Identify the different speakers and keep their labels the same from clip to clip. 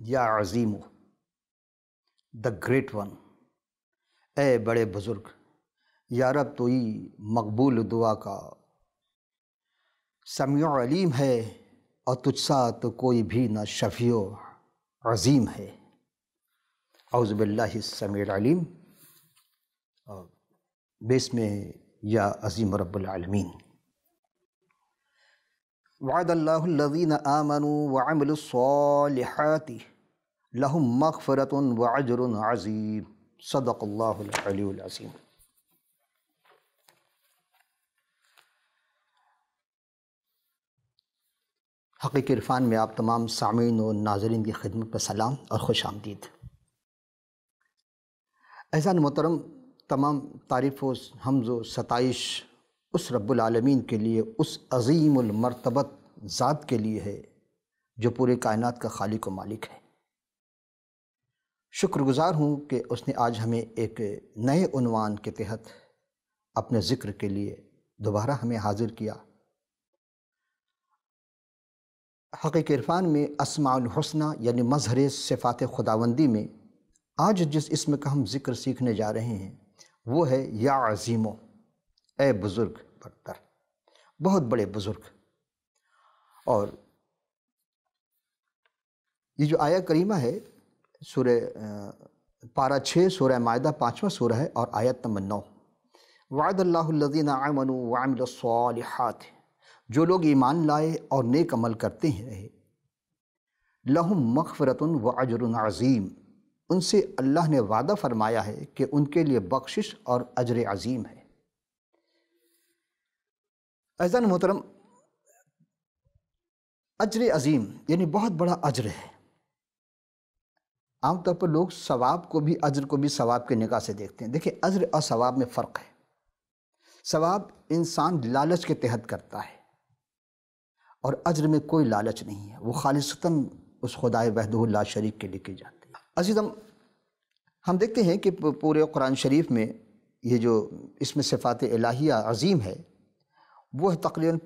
Speaker 1: یا عظیم the great one, اے بڑے بزرگ، یا رب تو ہی مقبول دعا کا سمیع علیم ہے، اور تجھ سا تو کوئی بھی نہ شفیع و عظیم ہے۔ اعوذ باللہ السمیع العلیم، بسم یا عظیم رب العالمین۔ وعد اللہ الذین آمنوا وعملوا الصالحات لہم مغفرۃ واجر عظیم، صدق اللہ العلی العظیم۔ حقیقی عرفان میں آپ تمام سامعین و ناظرین کی خدمت پر سلام اور خوش آمدید۔ اعزان محترم، تمام تعریف و حمد و ستائش اس رب العالمین کے لیے، اس عظیم المرتبت ذات کے لیے ہے جو پورے کائنات کا خالق و مالک ہے۔ شکر گزار ہوں کہ اس نے آج ہمیں ایک نئے عنوان کے تحت اپنے ذکر کے لیے دوبارہ ہمیں حاضر کیا۔ حقیقی عرفان میں اسماء الحسنہ یعنی مظہر صفات خداوندی میں آج جس اسم کا ہم ذکر سیکھنے جا رہے ہیں وہ ہے یا عظیمو، اے بزرگ برتر، بہت بڑے بزرگ۔ اور یہ جو آیہ کریمہ ہے سورہ پارہ 6 سورہ مائدہ 5واں سورہ ہے اور آیت نمبر 9، وعد اللہ الذین آمنوا وعملوا الصالحات، جو لوگ ایمان لائے اور نیک عمل کرتے ہیں رہے، لہم مغفرۃ واجر عظیم، ان سے اللہ نے وعدہ فرمایا ہے کہ ان کے لیے بخشش اور اجر عظیم ہے۔ اعزان محترم، اجر عظیم یعنی بہت بڑا اجر ہے۔ عام طور پر لوگ ثواب کو بھی، اجر کو بھی ثواب کے نگاہ سے دیکھتے ہیں۔ دیکھیں، اجر اور ثواب میں فرق ہے۔ ثواب انسان لالچ کے تحت کرتا ہے اور اجر میں کوئی لالچ نہیں ہے، وہ خالصتاً اس خدائے وحدہ لا شریک کے لیے کی جاتی ہے۔ عزیزم، ہم دیکھتے ہیں کہ پورے قرآن شریف میں یہ جو اسم صفات الہیہ عظیم ہے وہ تقریباً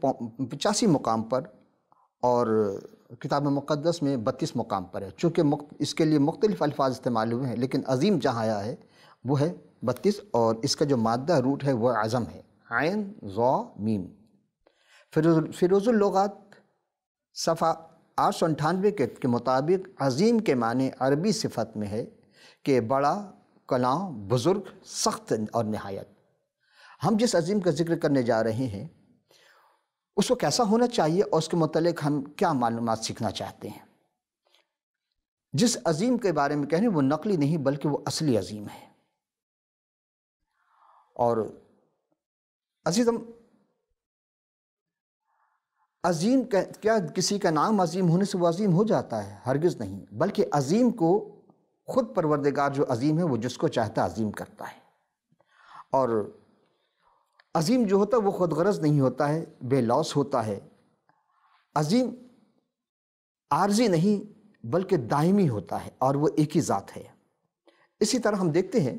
Speaker 1: 85 مقام پر اور کتاب مقدس میں 32 مقام پر ہے۔ چونکہ اس کے لیے مختلف الفاظ استعمال ہوئے ہیں، لیکن عظیم جہاں آیا ہے وہ ہے 32، اور اس کا جو مادہ روٹ ہے وہ عظم ہے، عین ظا میم۔ فیروز اللغات صفحہ 898 کے مطابق عظیم کے معنی عربی صفت میں ہے کہ بڑا، کلاں، بزرگ، سخت اور نہایت۔ ہم جس عظیم کا ذکر کرنے جا رہے ہیں اس کو کیسا ہونا چاہیے اور اس کے متعلق ہم کیا معلومات سیکھنا چاہتے ہیں۔ جس عظیم کے بارے میں کہہ رہے ہیں وہ نقلی نہیں بلکہ وہ اصلی عظیم ہے۔ اور عزیزم، عظیم کیا کسی کا نام عظیم ہونے سے وہ عظیم ہو جاتا ہے؟ ہرگز نہیں، بلکہ عظیم کو خود پروردگار جو عظیم ہے وہ جس کو چاہتا ہے عظیم کرتا ہے۔ اور عظیم جو ہوتا ہے وہ خود غرض نہیں ہوتا ہے، بے لوث ہوتا ہے۔ عظیم عارضی نہیں بلکہ دائمی ہوتا ہے اور وہ ایک ہی ذات ہے۔ اسی طرح ہم دیکھتے ہیں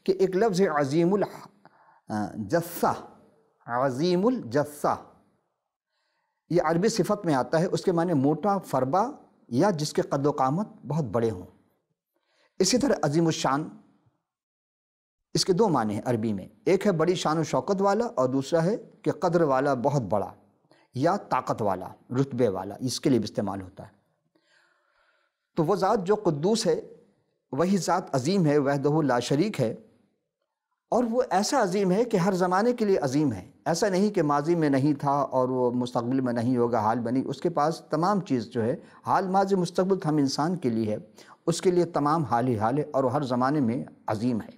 Speaker 1: کہ ایک لفظ ہے عظیم الجثہ، عظیم الجثہ، یہ عربی صفت میں آتا ہے، اس کے معنی موٹا، فربا، یا جس کے قد و قامت بہت بڑے ہوں۔ اسی طرح عظیم الشان، اس کے 2 معنی ہیں عربی میں، ایک ہے بڑی شان و شوکت والا اور دوسرا ہے کہ قدر والا، بہت بڑا یا طاقت والا، رتبے والا، اس کے لیے بھی استعمال ہوتا ہے۔ تو وہ ذات جو قدوس ہے وہی ذات عظیم ہے، وحدہ لا شریک ہے، اور وہ ایسا عظیم ہے کہ ہر زمانے کے لیے عظیم ہے۔ ایسا نہیں کہ ماضی میں نہیں تھا اور وہ مستقبل میں نہیں ہوگا، حال میں نہیں، اس کے پاس تمام چیز جو ہے، حال، ماضی، مستقبل ہم انسان کے لیے ہے، اس کے لیے تمام حال ہی حال ہے اور وہ ہر زمانے میں عظیم ہے،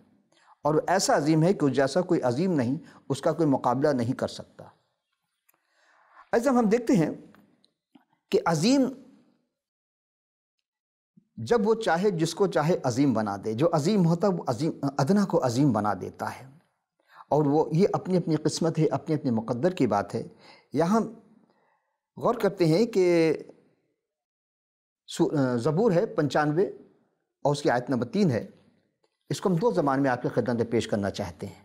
Speaker 1: اور ایسا عظیم ہے کہ اس جیسا کوئی عظیم نہیں، اس کا کوئی مقابلہ نہیں کر سکتا۔ ایسا ہم دیکھتے ہیں کہ عظیم جب وہ چاہے جس کو چاہے عظیم بنا دے، جو عظیم ہوتا ہے وہ عظیم ادنا کو عظیم بنا دیتا ہے، اور وہ یہ اپنی اپنی قسمت ہے، اپنے اپنے مقدر کی بات ہے۔ یہاں غور کرتے ہیں کہ زبور ہے 95 اور اس کی آیت نمبر 3 ہے، اس کو ہم 2 زبان میں آپ کی خدمت میں پیش کرنا چاہتے ہیں۔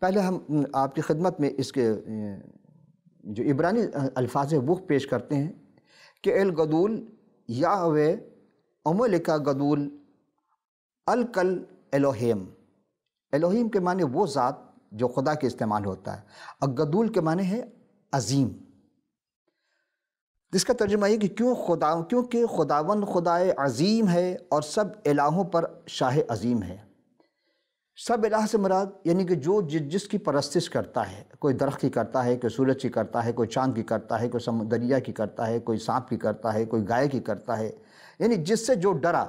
Speaker 1: پہلے ہم آپ کی خدمت میں اس کے جو عبرانی الفاظ ہیں وہ پیش کرتے ہیں کہ الگدول یاہوے املکا گدول الکل الوہیم، الوہیم کے معنی وہ ذات جو خدا کے استعمال ہوتا ہے، اور گدول کے معنی ہے عظیم، جس کا ترجمہ یہ کہ کیونکہ خداوند خدائے عظیم ہے اور سب الہوں پر شاہ عظیم ہے۔ سب الہ سے مراد یعنی کہ جو جس کی پرستش کرتا ہے، کوئی درخت کی کرتا ہے، کوئی سورج کی کرتا ہے، کوئی چاند کی کرتا ہے، کوئی دریا کی کرتا ہے، کوئی سانپ کی کرتا ہے، کوئی گائے کی کرتا ہے، یعنی جس سے جو ڈرا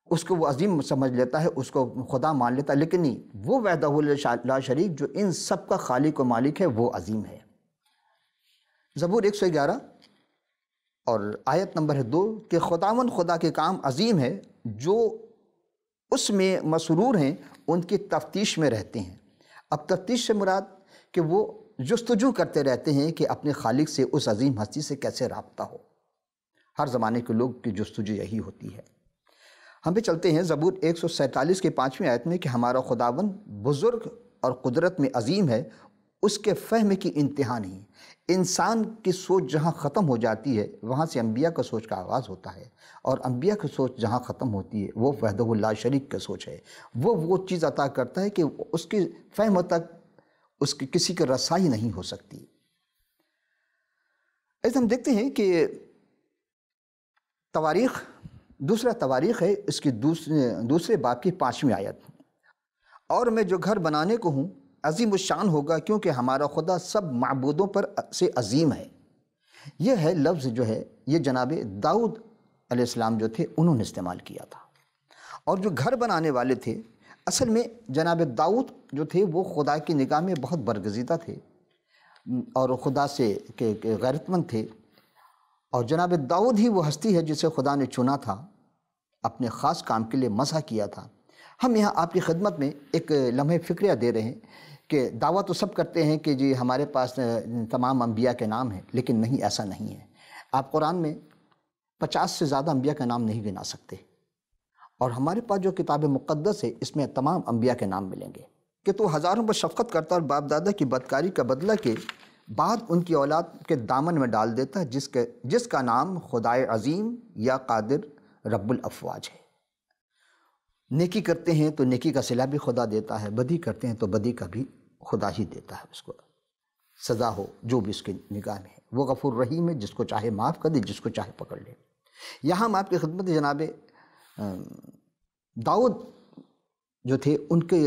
Speaker 1: اس کو وہ عظیم سمجھ لیتا ہے، اس کو خدا مان لیتا ہے، لیکن نہیں، وہ وحدہ لا شریک جو ان سب کا خالق و مالک ہے وہ عظیم ہے۔ زبور 111 اور آیت نمبر 2 کہ خداوند خدا کے کام عظیم ہے، جو اس میں مسرور ہیں ان کی تفتیش میں رہتے ہیں۔ اب تفتیش سے مراد کہ وہ جستجو کرتے رہتے ہیں کہ اپنے خالق سے، اس عظیم ہستی سے کیسے رابطہ ہو۔ ہر زمانے کے لوگ کی جستجو یہی ہوتی ہے۔ ہم بھی چلتے ہیں زبور 147 کے 5ویں آیت میں کہ ہمارا خداوند بزرگ اور قدرت میں عظیم ہے، اس کے فہم کی انتہا نہیں۔ انسان کی سوچ جہاں ختم ہو جاتی ہے وہاں سے انبیاء کا سوچ کا آغاز ہوتا ہے، اور انبیاء کی سوچ جہاں ختم ہوتی ہے وہ وحدہ لا شریک کا سوچ ہے۔ وہ چیز عطا کرتا ہے کہ اس کی فہم تک اس کی کسی کی رسائی نہیں ہو سکتی۔ ایسے ہم دیکھتے ہیں کہ تواریخ، دوسرا تواریخ ہے، اس کی دوسرے باب کی 5ویں آیت، اور میں جو گھر بنانے کو ہوں عظیم الشان ہوگا، کیونکہ ہمارا خدا سب معبودوں پر سے عظیم ہے۔ یہ ہے لفظ جو ہے یہ جناب داؤد علیہ السلام جو تھے انہوں نے استعمال کیا تھا، اور جو گھر بنانے والے تھے اصل میں جناب داؤد جو تھے وہ خدا کی نگاہ میں بہت برگزیدہ تھے اور خدا سے غیرت مند تھے، اور جناب داؤد ہی وہ ہستی ہے جسے خدا نے چنا تھا، اپنے خاص کام کے لیے مسح کیا تھا۔ ہم یہاں آپ کی خدمت میں ایک لمحہ فکریہ دے رہے ہیں کہ دعویٰ تو سب کرتے ہیں کہ جی ہمارے پاس تمام انبیاء کے نام ہیں، لیکن نہیں، ایسا نہیں ہے۔ آپ قرآن میں 50 سے زیادہ انبیاء کا نام نہیں گنا سکتے، اور ہمارے پاس جو کتاب مقدس ہے اس میں تمام انبیاء کے نام ملیں گے کہ تو ہزاروں پر شفقت کرتا اور باپ دادا کی بدکاری کا بدلہ کے بعد ان کی اولاد کے دامن میں ڈال دیتا ہے، جس کا نام خدائے عظیم یا قادر رب الافواج ہے۔ نیکی کرتے ہیں تو نیکی کا صلہ بھی خدا دیتا ہے، بدی کرتے ہیں تو بدی کا بھی خدا ہی دیتا ہے، اس کو سزا ہو جو بھی اس کی نگاہ میں ہے۔ وہ غفور رحیم ہے، جس کو چاہے معاف کر دے، جس کو چاہے پکڑ لے۔ یہاں ہم آپ کی خدمت جناب داؤد جو تھے ان کے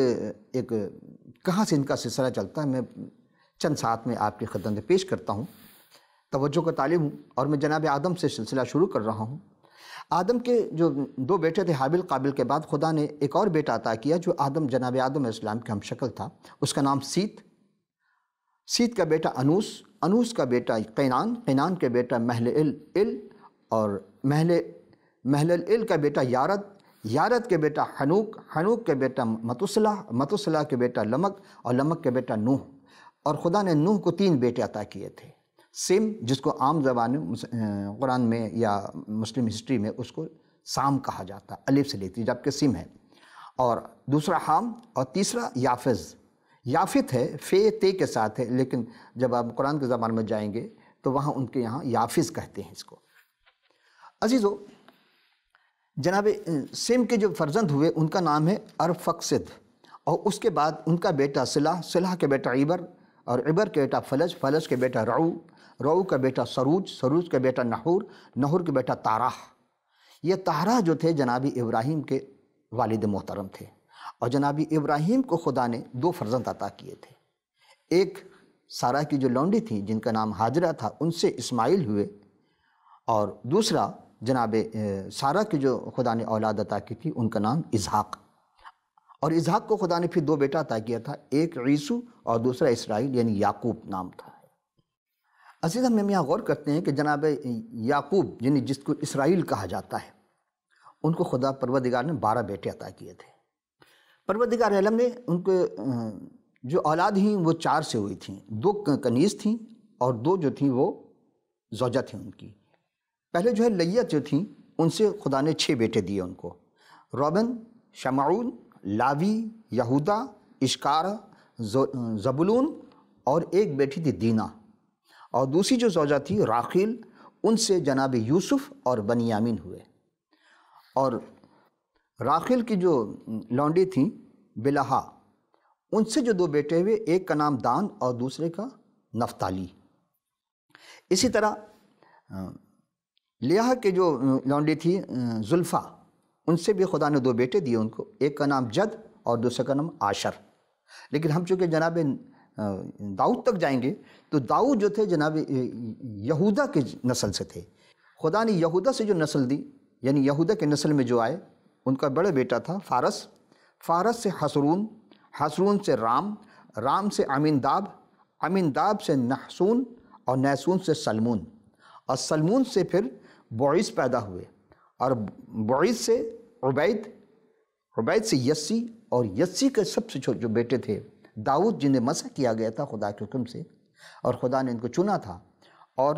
Speaker 1: ایک کہاں سے ان کا سلسلہ چلتا ہے میں چند ساتھ میں آپ کی خدمت میں پیش کرتا ہوں، توجہ کا طالب ہوں، اور میں جناب آدم سے سلسلہ شروع کر رہا ہوں۔ آدم کے جو 2 بیٹے تھے حابل قابل کے بعد خدا نے ایک اور بیٹا عطا کیا جو جناب آدم علیہ السلام کے ہم شکل تھا، اس کا نام سیت کا بیٹا انوس کا بیٹا قینان کے بیٹا محلل اور محلل کا بیٹا یارد کے بیٹا حنوک کے بیٹا متسلہ کے بیٹا لمک، اور لمک کے بیٹا نوح۔ اور خدا نے نوح کو 3 بیٹے عطا کیے تھے، سم جس کو عام زبان قرآن میں یا مسلم ہسٹری میں اس کو سام کہا جاتا ہے، الف سے لیتی، جبکہ سم ہے، اور دوسرا حام، اور تیسرا یافت ہے، فے تے کے ساتھ ہے، لیکن جب آپ قرآن کے زبان میں جائیں گے تو وہاں ان کے یہاں یافز کہتے ہیں اس کو۔ عزیزو، جناب سم کے جو فرزند ہوئے ان کا نام ہے ارفقسد، اور اس کے بعد ان کا بیٹا صلح کے بیٹا عبر، اور عبر کے بیٹا فلج کے بیٹا رعو کا بیٹا سروج کا بیٹا نحور کے بیٹا تاراح۔ یہ تاراح جو تھے جناب ابراہیم کے والد محترم تھے، اور جناب ابراہیم کو خدا نے 2 فرزند عطا کیے تھے، ایک سارہ کی جو لونڈی تھی جن کا نام ہاجرہ تھا، ان سے اسماعیل ہوئے، اور دوسرا جناب سارہ کی جو خدا نے اولاد عطا کی تھی ان کا نام اسحاق، اور اسحاق کو خدا نے پھر 2 بیٹا عطا کیا تھا، ایک عیسو اور دوسرا اسرائیل یعنی یعقوب نام تھا۔ عزیز ہم یہاں غور کرتے ہیں کہ جناب یعقوب یعنی جس کو اسرائیل کہا جاتا ہے ان کو خدا پروردگار نے 12 بیٹے عطا کیے تھے۔ پروردگار عالم نے ان کے جو اولاد ہیں وہ 4 سے ہوئی تھیں، 2 کنیز تھیں اور 2 جو تھیں وہ زوجہ تھیں ان کی۔ پہلے جو ہے لیت جو تھیں ان سے خدا نے 6 بیٹے دیے ان کو، روبن، شمعون، لاوی، یہودا، اشکار، زبولون، اور ایک بیٹی تھی دینا، اور دوسری جو زوجہ تھی راخیل، ان سے جناب یوسف اور بنیامین ہوئے۔ اور راخل کی جو لونڈی تھیں بلہا، ان سے جو 2 بیٹے ہوئے، ایک کا نام دان اور دوسرے کا نفتالی۔ اسی طرح لیہ کے جو لونڈی تھی زلفا، ان سے بھی خدا نے 2 بیٹے دیے ان کو، ایک کا نام جد اور دوسرے کا نام عاشر۔ لیکن ہم چونکہ جناب داؤد تک جائیں گے تو داؤد جو تھے جناب یہودا کے نسل سے تھے۔ خدا نے یہودا سے جو نسل دی، یعنی یہودا کے نسل میں جو آئے، ان کا بڑا بیٹا تھا فارس، فارس سے حسرون، حسرون سے رام، رام سے امنداب، امنداب سے نحسون، اور نحسون سے سلمون، اور سلمون سے پھر بعیس پیدا ہوئے، اور بعیس سے عبید، عبید سے یسی، اور یسی کے سب سے جو بیٹے تھے داؤد، جنہیں مسح کیا گیا تھا خدا کے حکم سے، اور خدا نے ان کو چنا تھا۔ اور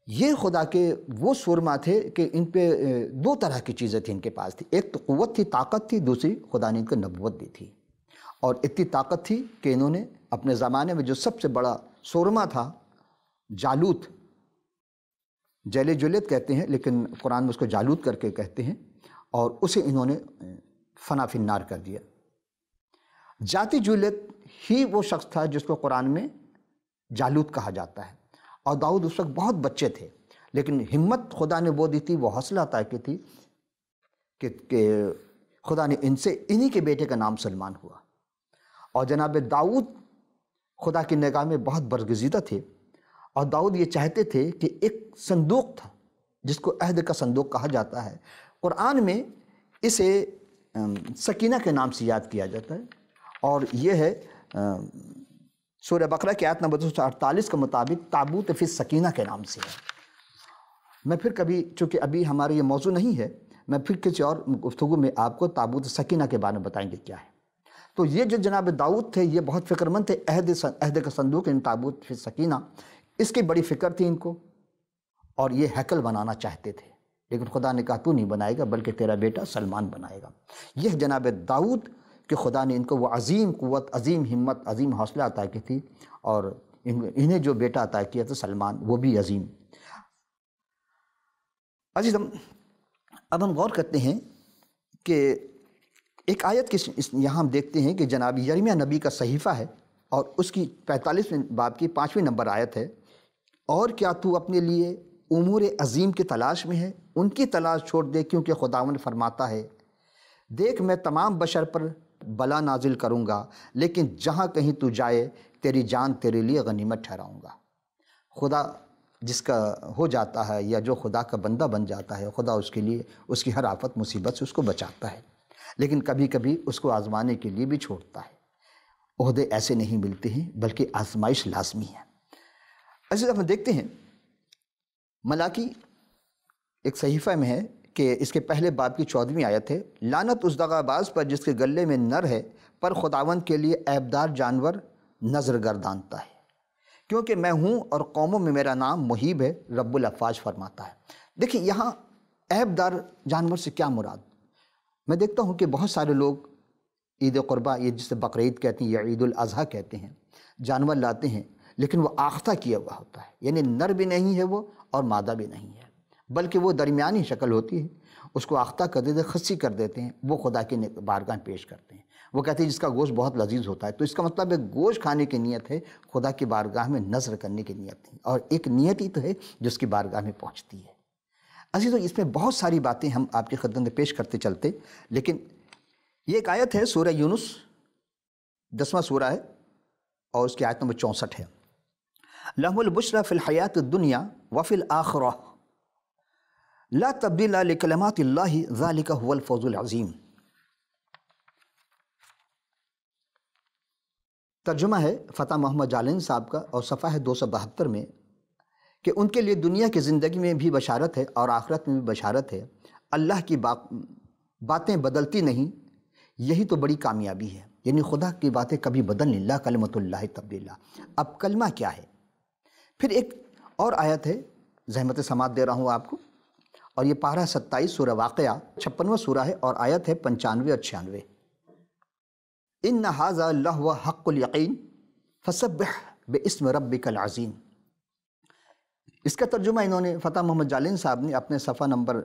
Speaker 1: یہ خدا کے وہ سورما تھے کہ ان پہ 2 طرح کی چیزیں تھیں ان کے پاس تھی، ایک تو قوت تھی، طاقت تھی، دوسری خدا نے ان کو نبوت دی تھی۔ اور اتنی طاقت تھی کہ انہوں نے اپنے زمانے میں جو سب سے بڑا سورما تھا جالوت، جیل جولیت کہتے ہیں لیکن قرآن میں اس کو جالوت کر کے کہتے ہیں، اور اسے انہوں نے فنا فی النار کر دیا۔ جاتی جولیت ہی وہ شخص تھا جس کو قرآن میں جالوت کہا جاتا ہے، اور داؤد اس وقت بہت بچے تھے، لیکن ہمت خدا نے وہ دی تھی، وہ حوصلہ عطا کی تھی کہ خدا نے انہی کے بیٹے کا نام سلمان ہوا۔ اور جناب داؤد خدا کی نگاہ میں بہت برگزیدہ تھے، اور داؤد یہ چاہتے تھے کہ ایک صندوق تھا جس کو عہد کا صندوق کہا جاتا ہے، قرآن میں اسے سکینہ کے نام سے یاد کیا جاتا ہے، اور یہ ہے سورہ بقرہ کی آیت نمبر 248 کے مطابق تابوت فی السکینہ کے نام سے ہے۔ میں پھر کبھی، چونکہ ابھی ہمارا یہ موضوع نہیں ہے، میں پھر کسی اور گفتگو میں آپ کو تابوت سکینہ کے بارے میں بتائیں گے کیا ہے۔ تو یہ جو جناب داؤد تھے یہ بہت فکر مند تھے، عہد کا صندوق ان تابوت فی السکینہ، اس کی بڑی فکر تھی ان کو، اور یہ ہیکل بنانا چاہتے تھے، لیکن خدا نے کہا تو نہیں بنائے گا بلکہ تیرا بیٹا سلمان بنائے گا۔ یہ جناب داؤد کہ خدا نے ان کو وہ عظیم قوت، عظیم ہمت، عظیم حوصلہ عطا کی تھی، اور انہیں جو بیٹا عطا کیا تھا سلمان، وہ بھی عظیم۔ عزیز، اب ہم غور کرتے ہیں کہ ایک آیت کی یہاں ہم دیکھتے ہیں کہ جناب یرمیہ نبی کا صحیفہ ہے، اور اس کی 45ویں باب کی 5ویں نمبر آیت ہے، اور کیا تو اپنے لیے امور عظیم کی تلاش میں ہے؟ ان کی تلاش چھوڑ دے، کیونکہ خداوند فرماتا ہے دیکھ میں تمام بشر پر بلا نازل کروں گا، لیکن جہاں کہیں تو جائے تیری جان تیرے لیے غنیمت ٹھہراؤں گا۔ خدا جس کا ہو جاتا ہے یا جو خدا کا بندہ بن جاتا ہے، خدا اس کے لیے اس کی ہر آفت مصیبت سے اس کو بچاتا ہے، لیکن کبھی کبھی اس کو آزمانے کے لیے بھی چھوڑتا ہے۔ عہدے ایسے نہیں ملتے ہیں بلکہ آزمائش لازمی ہے۔ ایسے ہم دیکھتے ہیں ملاکی ایک صحیفہ میں ہے کہ اس کے پہلے باب کی 14ویں آیت ہے، لعنت اس دغا باز پر جس کے گلے میں نر ہے، پر خداوند کے لیے عیبدار جانور نظر گردانتا ہے، کیونکہ میں ہوں اور قوموں میں میرا نام محیب ہے، رب الافواج فرماتا ہے۔ دیکھیں یہاں عیبدار جانور سے کیا مراد؟ میں دیکھتا ہوں کہ بہت سارے لوگ عید قربہ، یہ جسے بقرعید کہتے ہیں یا عید الاضحیٰ کہتے ہیں، جانور لاتے ہیں لیکن وہ آختہ کیا ہوا ہوتا ہے، یعنی نر بھی نہیں ہے وہ اور مادہ بھی نہیں ہے، بلکہ وہ درمیانی شکل ہوتی ہے، اس کو آختہ کر دیتے، خصی کر دیتے ہیں، وہ خدا کی بارگاہ پیش کرتے ہیں۔ وہ کہتے ہیں جس کا گوشت بہت لذیذ ہوتا ہے، تو اس کا مطلب ہے گوشت کھانے کی نیت ہے، خدا کی بارگاہ میں نظر کرنے کی نیت ہے، اور ایک نیت ہی تو ہے جو اس کی بارگاہ میں پہنچتی ہے۔ عزیزو، اس میں بہت ساری باتیں ہم آپ کی خدمت میں پیش کرتے چلتے، لیکن یہ ایک آیت ہے سورہ یونس، 10واں سورہ ہے، اور اس کی آیت نمبر 64 ہے، لَهُ الْبُشْرَى فِي الْحَيَاةِ الدُّنْيَا وَفِي الْآخِرَةِ لَا تَبْدِيلَ لِكَلِمَاتِ اللَّهِ ذَلِكَ هُوَ الْفَوْزُ الْعَظِيمُ۔ ترجمہ ہے فتح محمد جالین صاحب کا، اور صفحہ ہے 272 میں، کہ ان کے لیے دنیا کی زندگی میں بھی بشارت ہے اور آخرت میں بھی بشارت ہے، اللہ کی باتیں بدلتی نہیں، یہی تو بڑی کامیابی ہے، یعنی خدا کی باتیں کبھی بدل نہیں، لا کلمۃ اللہ تبدیلا۔ اب کلمہ کیا ہے؟ پھر ایک اور آیت ہے، زحمت سماعت دے رہا ہوں آپ کو، اور یہ پارہ 27 سورہ واقعہ 56واں سورہ ہے، اور آیت ہے 95 اور 96، ان ھذا لہو حق الیقین فسبح باسم ربک العظیم۔ اس کا ترجمہ انہوں نے فتح محمد جالین صاحب نے اپنے صفحہ نمبر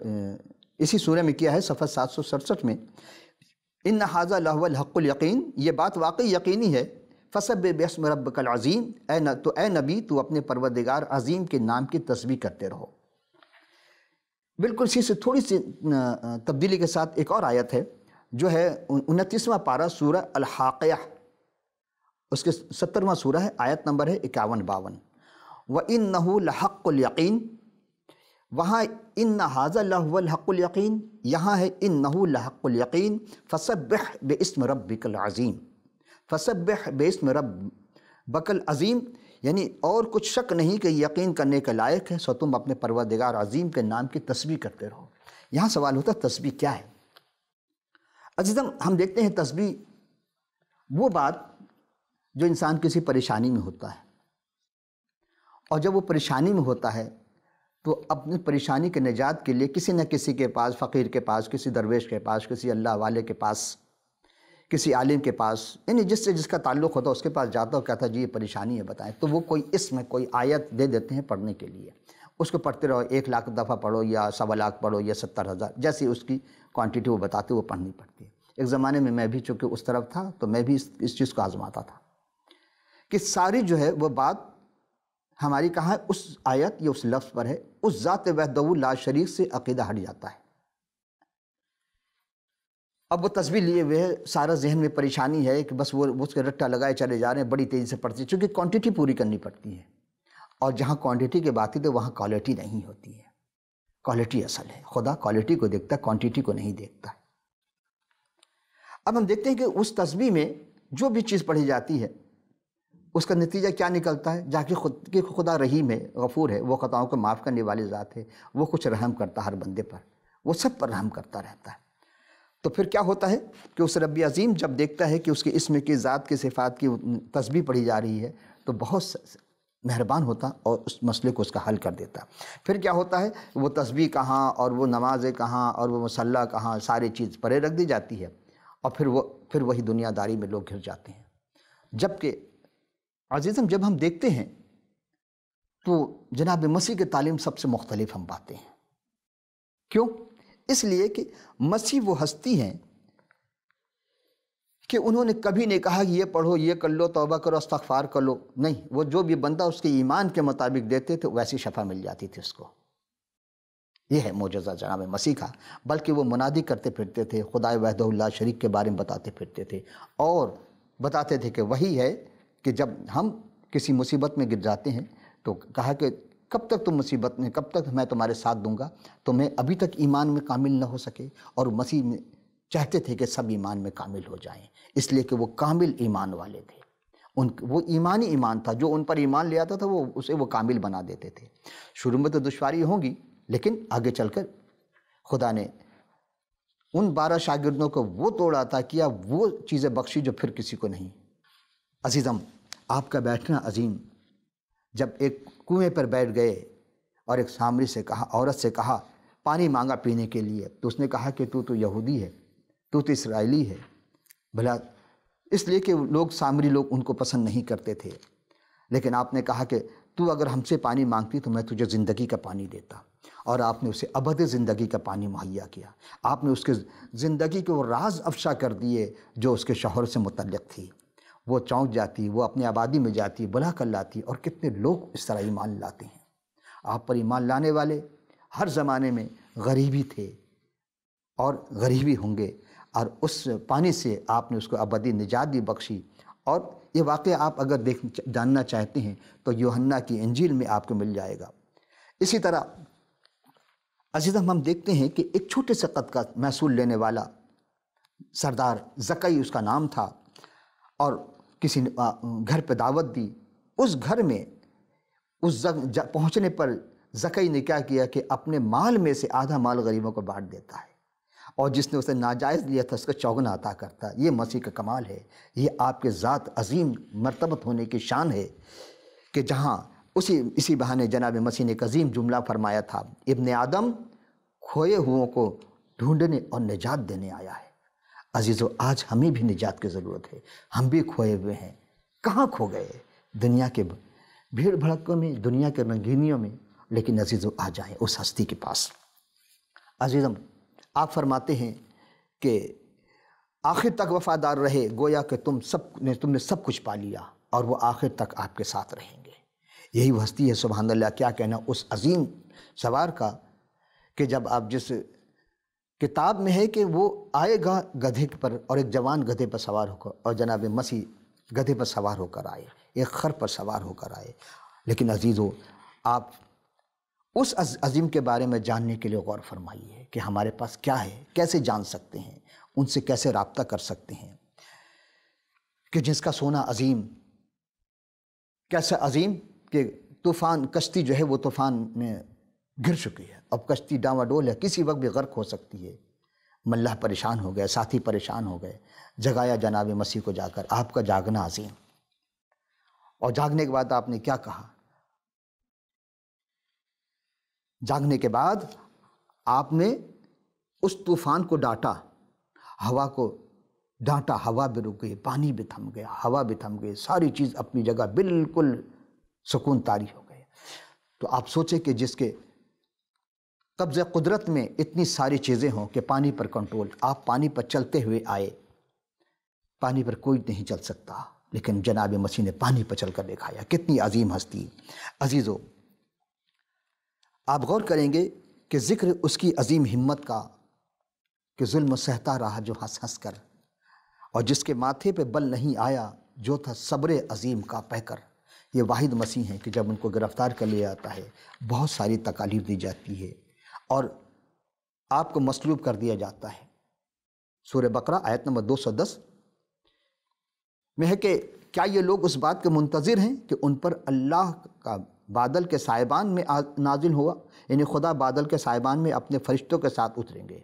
Speaker 1: اسی سورہ میں کیا ہے صفحہ 767 میں، ان ھذا لہو الحق الیقین، یہ بات واقعی یقینی ہے، فسبح باسم ربک العظیم، اے نبی تو اپنے پروردگار عظیم کے نام کی تسبیح کرتے رہو۔ بالکل اسی سے تھوڑی سی تبدیلی کے ساتھ ایک اور آیت ہے جو ہے 29واں پارہ سورہ الحاقیہ، اس کے 70واں سورہ ہے، آیت نمبر ہے 51-52، وَإِنَّهُ لَحَقُّ الْيَقِينِ، وہاں ان ھذا لہو الحق الیقین، یہاں ہے انہ لحق الیقین، فسبح باسم ربک العظیم، فسبح باسم ربک العظیم، یعنی اور کچھ شک نہیں کہ یقین کرنے کے لائق ہے، سو تم اپنے پروردگار عظیم کے نام کی تسبیح کرتے رہو۔ یہاں سوال ہوتا ہے تسبیح کیا ہے؟ عزیزم ہم دیکھتے ہیں تسبیح وہ بات جو انسان کسی پریشانی میں ہوتا ہے، اور جب وہ پریشانی میں ہوتا ہے تو اپنی پریشانی کے نجات کے لیے کسی نہ کسی کے پاس، فقیر کے پاس، کسی درویش کے پاس، کسی اللہ والے کے پاس، کسی عالم کے پاس، یعنی جس سے جس کا تعلق ہوتا ہے اس کے پاس جاتا اور کہتا جی یہ پریشانی ہے بتائیں، تو وہ کوئی اسم کوئی آیت دے دیتے ہیں پڑھنے کے لیے، اس کو پڑھتے رہو، 1,00,000 دفعہ پڑھو یا 1,25,000 پڑھو یا 70,000، جیسی اس کی کوانٹٹی وہ بتاتے وہ پڑھنی پڑتی ہے۔ ایک زمانے میں بھی چونکہ اس طرف تھا تو میں بھی اس چیز کو آزماتا تھا کہ ساری جو ہے وہ بات ہماری کہاں اس آیت یا اس لفظ پر ہے، اس ذات وحدہ لا شریک سے عقیدہ ہٹ جاتا ہے۔ اب وہ تسبیح لیے ہوئے ہے، سارا ذہن میں پریشانی ہے کہ بس وہ اس کے رٹا لگائے چلے جا رہے ہیں، بڑی تیزی سے پڑھتی ہے، چونکہ کوانٹٹی پوری کرنی پڑتی ہے، اور جہاں کوانٹٹی کی بات ہے تو وہاں کوالٹی نہیں ہوتی ہے، کوالٹی اصل ہے، خدا کوالٹی کو دیکھتا ہے، کوانٹٹی کو نہیں دیکھتا۔ اب ہم دیکھتے ہیں کہ اس تسبیح میں جو بھی چیز پڑھی جاتی ہے اس کا نتیجہ کیا نکلتا ہے، جا کے خدا رحیم ہے، غفور ہے، وہ خطاؤں کو معاف کرنے والی ذات ہے، وہ کچھ رحم کرتا ہر بندے پر، وہ سب پر رحم کرتا رہتا ہے۔ تو پھر کیا ہوتا ہے کہ اس رب عظیم جب دیکھتا ہے کہ اس کے اسم کی ذات کی صفات کی تسبیح پڑھی جا رہی ہے تو بہت مہربان ہوتا اور اس مسئلے کو اس کا حل کر دیتا۔ پھر کیا ہوتا ہے، وہ تسبیح کہاں اور وہ نمازیں کہاں اور وہ مصلی کہاں، ساری چیز پرے رکھ دی جاتی ہے، اور پھر وہی دنیا داری میں لوگ گھر جاتے ہیں۔ جبکہ عزیزم جب ہم دیکھتے ہیں تو جناب مسیح کی تعلیم سب سے مختلف ہم پاتے ہیں۔ کیوں؟ اس لیے کہ مسیح وہ ہستی ہیں کہ انہوں نے کبھی نہیں کہا کہ یہ پڑھو، یہ کر لو، توبہ کرو، استغفار کر لو، نہیں، وہ جو بھی بندہ اس کے ایمان کے مطابق دیتے تھے ویسی شفا مل جاتی تھی اس کو۔ یہ ہے معجزہ جناب مسیح کا، بلکہ وہ منادی کرتے پھرتے تھے، خدا وحدہ اللہ شریک کے بارے میں بتاتے پھرتے تھے، اور بتاتے تھے کہ وہی ہے کہ جب ہم کسی مصیبت میں گر جاتے ہیں تو کہا کہ کب تک تم مصیبت میں، کب تک میں تمہارے ساتھ دوں گا، تمہیں ابھی تک ایمان میں کامل نہ ہو سکے، اور مسیح میں چاہتے تھے کہ سب ایمان میں کامل ہو جائیں، اس لیے کہ وہ کامل ایمان والے تھے، وہ ایمانی ایمان تھا، جو ان پر ایمان لے آتا تھا وہ اسے وہ کامل بنا دیتے تھے۔ شروع میں تو دشواری ہوگی، لیکن آگے چل کر خدا نے ان 12 شاگردوں کو وہ توڑ عطا کیا، وہ چیزیں بخشی جو پھر کسی کو نہیں۔ عزیزم آپ کا بیٹھنا عظیم، جب ایک کنویں پر بیٹھ گئے اور ایک سامری سے کہا، عورت سے کہا، پانی مانگا پینے کے لیے، تو اس نے کہا کہ تو یہودی ہے، تو اسرائیلی ہے، بھلا اس لیے کہ لوگ سامری لوگ ان کو پسند نہیں کرتے تھے، لیکن آپ نے کہا کہ تو اگر ہم سے پانی مانگتی تو میں تجھے زندگی کا پانی دیتا، اور آپ نے اسے ابد زندگی کا پانی مہیا کیا، آپ نے اس کے زندگی کے وہ راز افشا کر دیے جو اس کے شوہر سے متعلق تھی۔ وہ چونک جاتی، وہ اپنی آبادی میں جاتی، بلا کر لاتی، اور کتنے لوگ اس طرح ایمان لاتے ہیں۔ آپ پر ایمان لانے والے ہر زمانے میں غریبی تھے اور غریبی ہوں گے، اور اس پانی سے آپ نے اس کو ابدی نجات بھی بخشی، اور یہ واقعہ آپ اگر جاننا چاہتے ہیں تو یوحنا کی انجیل میں آپ کو مل جائے گا۔ اسی طرح عزیزم ہم دیکھتے ہیں کہ ایک چھوٹے سے قد کا محصول لینے والا سردار زکئی اس کا نام تھا، اور کسی نے گھر پہ دعوت دی، اس گھر میں اس پہنچنے پر زکئی نے کیا کیا کہ اپنے مال میں سے آدھا مال غریبوں کو بانٹ دیتا ہے، اور جس نے اسے ناجائز لیا تھا اس کا چوگنا عطا کرتا ہے۔ یہ مسیح کا کمال ہے، یہ آپ کے ذات عظیم مرتبت ہونے کی شان ہے کہ جہاں اسی بہانے جناب مسیح نے ایک عظیم جملہ فرمایا تھا، ابن آدم کھوئے ہوئوں کو ڈھونڈنے اور نجات دینے آیا ہے۔ عزیزو آج ہمیں بھی نجات کی ضرورت ہے، ہم بھی کھوئے ہوئے ہیں، کہاں کھو گئے؟ دنیا کے بھیڑ بھڑکوں میں، دنیا کے رنگینیوں میں، لیکن عزیزو آ جائیں اس ہستی کے پاس۔ عزیزم آپ فرماتے ہیں کہ آخر تک وفادار رہے، گویا کہ تم نے سب کچھ پا لیا، اور وہ آخر تک آپ کے ساتھ رہیں گے۔ یہی وہ ہستی ہے، سبحان اللہ، کیا کہنا اس عظیم سوار کا، کہ جب آپ جس کتاب میں ہے کہ وہ آئے گا گدھے پر، اور ایک جوان گدھے پر سوار ہو کر، اور جناب مسیح گدھے پر سوار ہو کر آئے، ایک خر پر سوار ہو کر آئے۔ لیکن عزیزو، آپ اس عظیم کے بارے میں جاننے کے لیے غور فرمائیے کہ ہمارے پاس کیا ہے، کیسے جان سکتے ہیں، ان سے کیسے رابطہ کر سکتے ہیں، کہ جس کا سونا عظیم، کیسا عظیم کہ طوفان، کشتی جو ہے وہ طوفان میں گر چکی ہے، اب کشتی ڈاواڈول ہے، کسی وقت بھی غرق ہو سکتی ہے۔ ملح پریشان ہو گئے، ساتھی پریشان ہو گئے، جگایا جناب مسیح کو جا کر، آپ کا جاگنا عظیم۔ اور جاگنے کے بعد آپ نے کیا کہا؟ جاگنے کے بعد آپ نے اس طوفان کو ڈانٹا، ہوا کو ڈانٹا، ہوا بھی رک گئی، پانی بھی تھم گیا، ہوا بھی تھم گئی، ساری چیز اپنی جگہ بالکل سکون طاری ہو گئے۔ تو آپ سوچیں کہ جس کے قبضہ قدرت میں اتنی ساری چیزیں ہوں کہ پانی پر کنٹرول، آپ پانی پر چلتے ہوئے آئے، پانی پر کوئی نہیں چل سکتا، لیکن جناب مسیح نے پانی پر چل کر دکھایا۔ کتنی عظیم ہستی۔ عزیزو، آپ غور کریں گے کہ ذکر اس کی عظیم ہمت کا، کہ ظلم سہتا رہا جو ہنس ہنس کر، اور جس کے ماتھے پہ بل نہیں آیا جو تھا صبر عظیم کا پہ کر۔ یہ واحد مسیح ہیں کہ جب ان کو گرفتار کر لیا جاتا ہے، بہت ساری تکالیف دی جاتی ہے، اور آپ کو مصلوب کر دیا جاتا ہے۔ سورہ بقرہ آیت نمبر 210 میں ہے کہ کیا یہ لوگ اس بات کے منتظر ہیں کہ ان پر اللہ کا بادل کے سائبان میں نازل ہوا، یعنی خدا بادل کے سائبان میں اپنے فرشتوں کے ساتھ اتریں گے،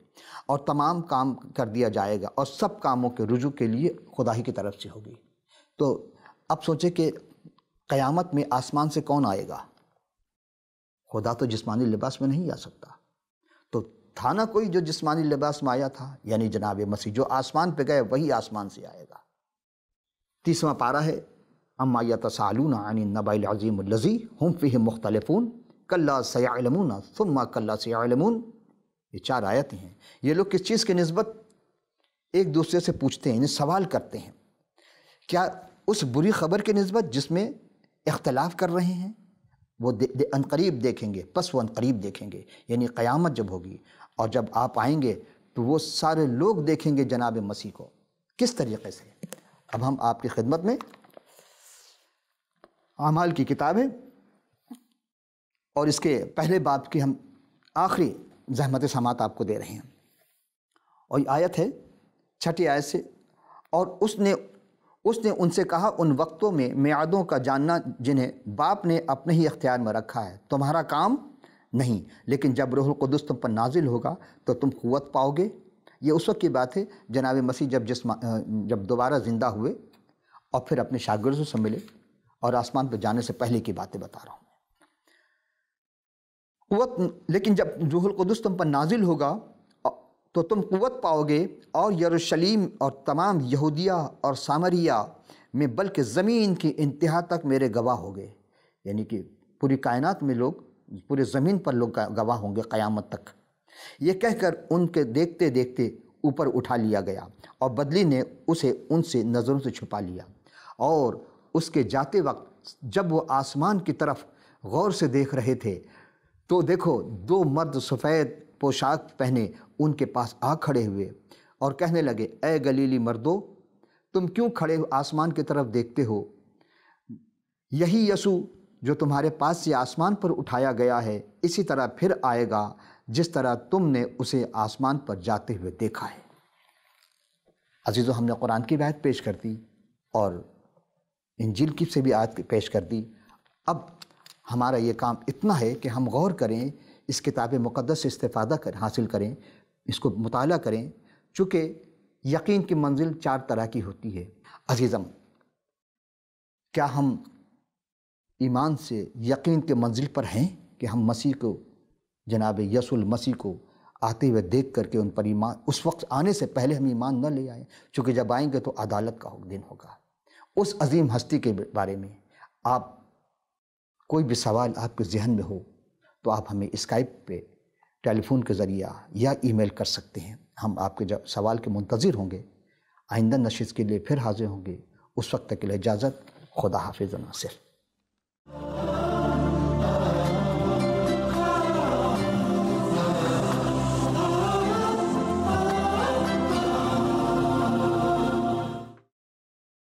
Speaker 1: اور تمام کام کر دیا جائے گا، اور سب کاموں کے رجوع کے لیے خدا ہی کی طرف سے ہوگی۔ تو اب سوچیں کہ قیامت میں آسمان سے کون آئے گا؟ خدا تو جسمانی لباس میں نہیں آ سکتا، تو تھا نہ کوئی جو جسمانی لباس میں آیا تھا، یعنی جناب مسیح جو آسمان پہ گئے وہی آسمان سے آئے گا۔ 30واں پارہ ہے، اما یتساءلون عن النبأ العظیم الذی ھم فیہ مختلفون کلا سیعلمون ثم کلا سیعلمون۔ یہ 4 آیتیں ہیں۔ یہ لوگ کس چیز کے نسبت ایک دوسرے سے پوچھتے ہیں، یعنی سوال کرتے ہیں؟ کیا اس بری خبر کے نسبت جس میں اختلاف کر رہے ہیں؟ وہ عنقریب دیکھیں گے، پس وہ عنقریب دیکھیں گے، یعنی قیامت جب ہوگی، اور جب آپ آئیں گے تو وہ سارے لوگ دیکھیں گے جناب مسیح کو۔ کس طریقے سے؟ اب ہم آپ کی خدمت میں اعمال کی کتاب ہے، اور اس کے پہلے باب کی ہم آخری زحمت سماعت آپ کو دے رہے ہیں، اور یہ آیت ہے 6 آیت سے، اور اس نے ان سے کہا، ان وقتوں میں میعادوں کا جاننا جنہیں باپ نے اپنے ہی اختیار میں رکھا ہے، تمہارا کام نہیں، لیکن جب روح القدس تم پر نازل ہوگا تو تم قوت پاؤ گے۔ یہ اس وقت کی بات ہے جناب مسیح جب دوبارہ زندہ ہوئے اور پھر اپنے شاگردوں سے ملے، اور آسمان پہ جانے سے پہلے کی باتیں بتا رہا ہوں۔ لیکن جب روح القدس تم پر نازل ہوگا تو تم قوت پاؤ گے، اور یروشلیم اور تمام یہودیہ اور سامریہ میں بلکہ زمین کی انتہا تک میرے گواہ ہوگے، یعنی کہ پوری کائنات میں لوگ، پورے زمین پر لوگ گواہ ہوں گے قیامت تک۔ یہ کہہ کر ان کے دیکھتے دیکھتے اوپر اٹھا لیا گیا، اور بدلی نے اسے ان سے نظروں سے چھپا لیا، اور اس کے جاتے وقت جب وہ آسمان کی طرف غور سے دیکھ رہے تھے تو دیکھو 2 مرد سفید پوشاک پہنے ان کے پاس آ کھڑے ہوئے، اور کہنے لگے، اے گلیلی مردو، تم کیوں کھڑے آسمان کی طرف دیکھتے ہو؟ یہی یسوع جو تمہارے پاس سے آسمان پر اٹھایا گیا ہے، اسی طرح پھر آئے گا جس طرح تم نے اسے آسمان پر جاتے ہوئے دیکھا ہے۔ عزیزو، ہم نے قرآن کی آیت پیش کر دی، اور انجیل کی سے بھی آیت پیش کر دی۔ اب ہمارا یہ کام اتنا ہے کہ ہم غور کریں، اس کتاب مقدس سے استفادہ حاصل کریں، اس کو مطالعہ کریں، چونکہ یقین کی منزل 4 طرح کی ہوتی ہے۔ عزیزم، کیا ہم ایمان سے یقین کے منزل پر ہیں کہ ہم مسیح کو، جناب یسوع المسیح کو آتے ہوئے دیکھ کر کے ان پر ایمان، اس وقت آنے سے پہلے ہم ایمان نہ لے آئیں، چونکہ جب آئیں گے تو عدالت کا دن ہوگا۔ اس عظیم ہستی کے بارے میں آپ کوئی بھی سوال آپ کے ذہن میں ہو تو آپ ہمیں اسکائپ پہ ٹیلی فون کے ذریعہ یا ای میل کر سکتے ہیں. ہم آپ کے سوال کے منتظر ہوں گے. آئندہ نشست کے لیے پھر حاضر ہوں گے. اس وقت تک کے لیے اجازت. خدا حافظ و ناصر.